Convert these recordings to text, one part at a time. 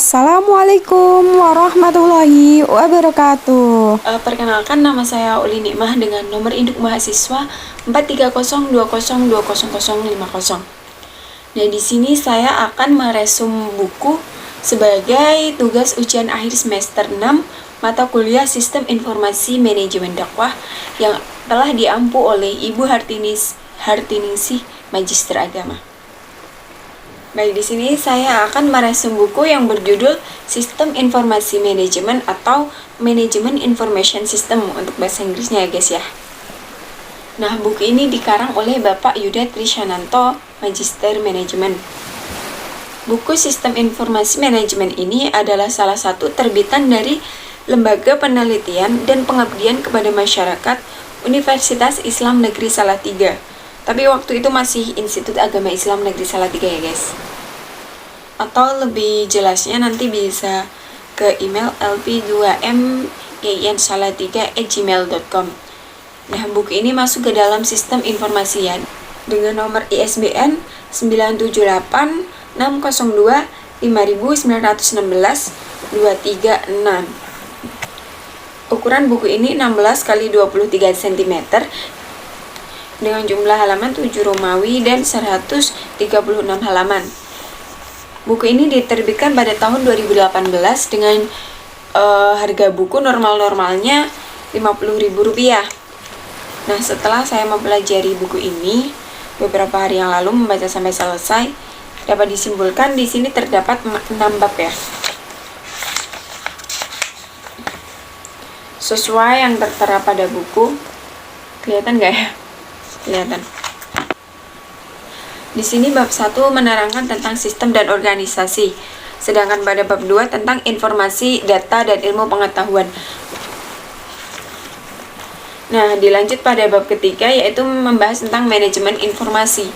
Assalamualaikum warahmatullahi wabarakatuh. Perkenalkan, nama saya Uli Nikmah dengan nomor induk mahasiswa 430202050. Nah, di sini saya akan meresum buku sebagai tugas ujian akhir semester 6 mata kuliah Sistem Informasi Manajemen Dakwah yang telah diampu oleh Ibu Hartiningsih, Magister Agama. Baik, di sini saya akan meresum buku yang berjudul Sistem Informasi Manajemen atau Management Information System untuk bahasa Inggrisnya ya guys ya. Nah, buku ini dikarang oleh Bapak Yuda Trisyananto, Magister Manajemen. Buku Sistem Informasi Manajemen ini adalah salah satu terbitan dari Lembaga Penelitian dan Pengabdian kepada Masyarakat Universitas Islam Negeri Salatiga. Tapi waktu itu masih Institut Agama Islam Negeri Salatiga ya guys. Atau lebih jelasnya nanti bisa ke email lp2m.salatiga@gmail.com. Nah, buku ini masuk ke dalam sistem informasi ya, dengan nomor ISBN 978-602-5916-236. Ukuran buku ini 16 x 23 cm dengan jumlah halaman 7 Romawi dan 136 halaman. Buku ini diterbitkan pada tahun 2018 dengan harga buku normal-normalnya Rp50.000. Nah, setelah saya mempelajari buku ini beberapa hari yang lalu, membaca sampai selesai, dapat disimpulkan di sini terdapat 6 bab ya. Sesuai yang tertera pada buku. Kelihatan nggak ya? Kelihatan. Di sini bab 1 menerangkan tentang sistem dan organisasi, sedangkan pada bab 2 tentang informasi, data, dan ilmu pengetahuan. Nah, dilanjut pada bab ketiga yaitu membahas tentang manajemen informasi.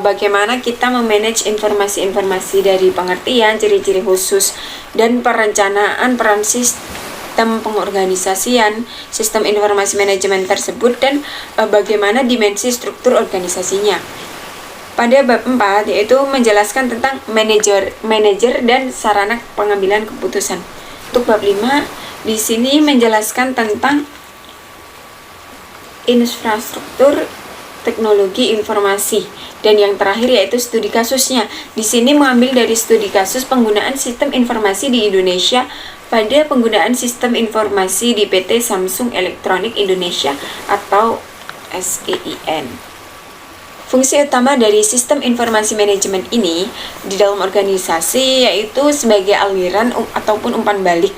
Bagaimana kita memanage informasi-informasi dari pengertian, ciri-ciri khusus, dan perencanaan peran sistem pengorganisasian sistem informasi manajemen tersebut, dan bagaimana dimensi struktur organisasinya. Pada bab 4 yaitu menjelaskan tentang manajer dan sarana pengambilan keputusan. Untuk bab 5 di sini menjelaskan tentang infrastruktur teknologi informasi, dan yang terakhir yaitu studi kasusnya. Di sini mengambil dari studi kasus penggunaan sistem informasi di Indonesia pada penggunaan sistem informasi di PT Samsung Electronics Indonesia atau SEIN. Fungsi utama dari sistem informasi manajemen ini di dalam organisasi yaitu sebagai aliran ataupun umpan balik.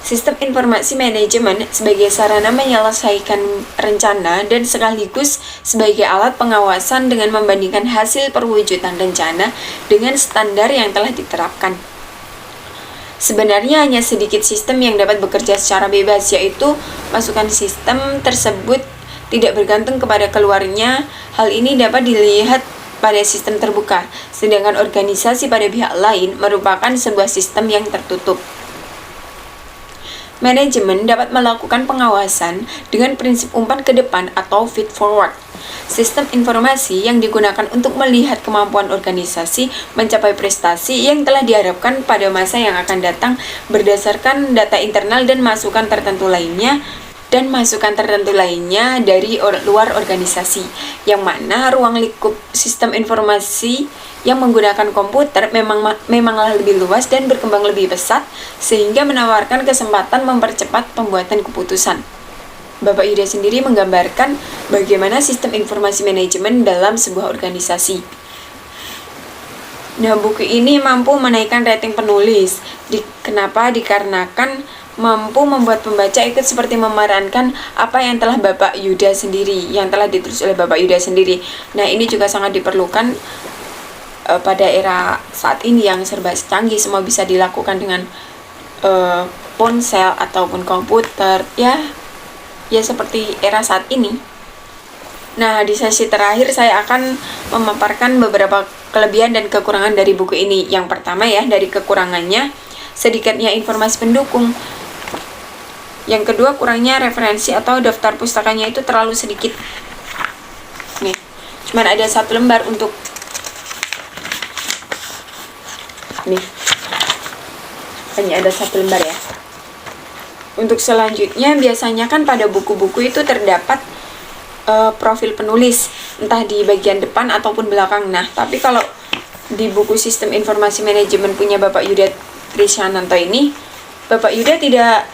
Sistem informasi manajemen sebagai sarana menyelesaikan rencana dan sekaligus sebagai alat pengawasan dengan membandingkan hasil perwujudan rencana dengan standar yang telah diterapkan. Sebenarnya hanya sedikit sistem yang dapat bekerja secara bebas, yaitu masukan sistem tersebut tidak bergantung kepada keluarnya. Hal ini dapat dilihat pada sistem terbuka, sedangkan organisasi pada pihak lain merupakan sebuah sistem yang tertutup. Manajemen dapat melakukan pengawasan dengan prinsip umpan ke depan atau feed forward. Sistem informasi yang digunakan untuk melihat kemampuan organisasi mencapai prestasi yang telah diharapkan pada masa yang akan datang berdasarkan data internal dan masukan tertentu lainnya dari luar organisasi, yang mana ruang lingkup sistem informasi yang menggunakan komputer memanglah lebih luas dan berkembang lebih pesat, sehingga menawarkan kesempatan mempercepat pembuatan keputusan. Bapak Yuda sendiri menggambarkan bagaimana sistem informasi manajemen dalam sebuah organisasi. Nah, buku ini mampu menaikkan rating penulis. Kenapa? Dikarenakan mampu membuat pembaca ikut seperti memerankan apa yang telah Bapak Yuda sendiri, yang telah ditulis oleh Bapak Yuda sendiri. Nah, ini juga sangat diperlukan pada era saat ini yang serba canggih, semua bisa dilakukan dengan ponsel ataupun komputer, ya seperti era saat ini. Nah, di sesi terakhir saya akan memaparkan beberapa kelebihan dan kekurangan dari buku ini. Yang pertama ya, dari kekurangannya, sedikitnya informasi pendukung. Yang kedua, kurangnya referensi atau daftar pustakanya itu terlalu sedikit. Nih, cuman ada 1 lembar untuk hanya ada 1 lembar ya. Untuk selanjutnya biasanya kan pada buku-buku itu terdapat profil penulis, entah di bagian depan ataupun belakang. Nah, tapi kalau di buku Sistem Informasi Manajemen punya Bapak Yuda Trisyananto ini, Bapak Yuda tidak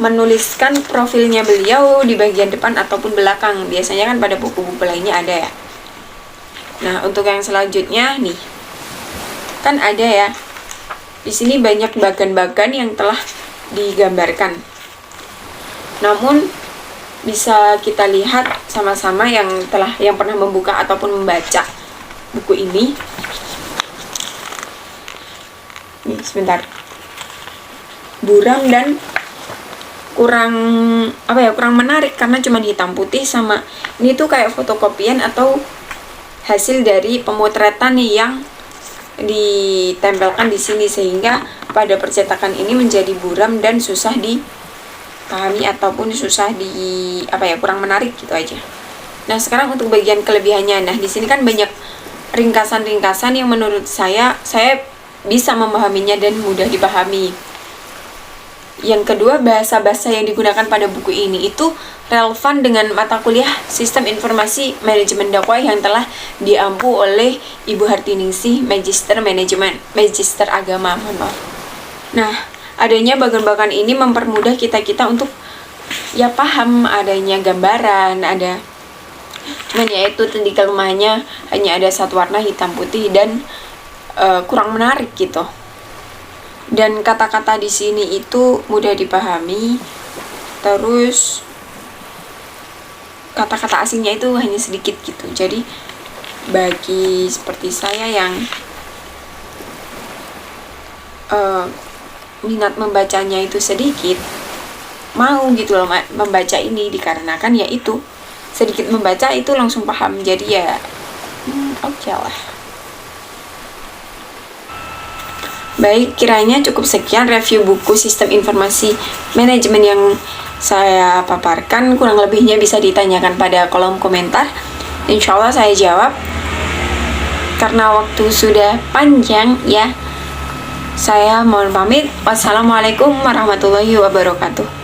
menuliskan profilnya beliau di bagian depan ataupun belakang. Biasanya kan pada buku-buku lainnya ada ya. Nah, untuk yang selanjutnya nih, kan ada ya. Di sini banyak bagan-bagan yang telah digambarkan. Namun bisa kita lihat sama-sama yang pernah membuka ataupun membaca buku ini. Nih, sebentar. Buram dan kurang menarik karena cuma hitam putih, sama ini tuh kayak fotokopian atau hasil dari pemotretan yang ditempelkan di sini, sehingga pada percetakan ini menjadi buram dan susah dipahami ataupun susah kurang menarik gitu aja. Nah, sekarang untuk bagian kelebihannya. Nah, di sini kan banyak ringkasan-ringkasan yang menurut saya bisa memahaminya dan mudah dipahami. Yang kedua, bahasa-bahasa yang digunakan pada buku ini itu relevan dengan mata kuliah Sistem Informasi Manajemen Dakwah yang telah diampu oleh Ibu Hartiningsih, Magister Manajemen, Magister Agama, mohon maaf. Nah, adanya bagan-bagan ini mempermudah kita untuk paham, adanya gambaran, cuman itu tadi kelemahannya hanya ada 1 warna hitam putih dan kurang menarik gitu. Dan kata-kata di sini itu mudah dipahami. Terus kata-kata asingnya itu hanya sedikit gitu. Jadi bagi seperti saya yang minat membacanya itu sedikit, mau gitu loh membaca ini, dikarenakan ya itu sedikit membaca itu langsung paham. Jadi ya oke lah. Baik, kiranya cukup sekian review buku Sistem Informasi Manajemen yang saya paparkan. Kurang lebihnya bisa ditanyakan pada kolom komentar. Insya Allah saya jawab. Karena waktu sudah panjang ya, saya mohon pamit. Wassalamualaikum warahmatullahi wabarakatuh.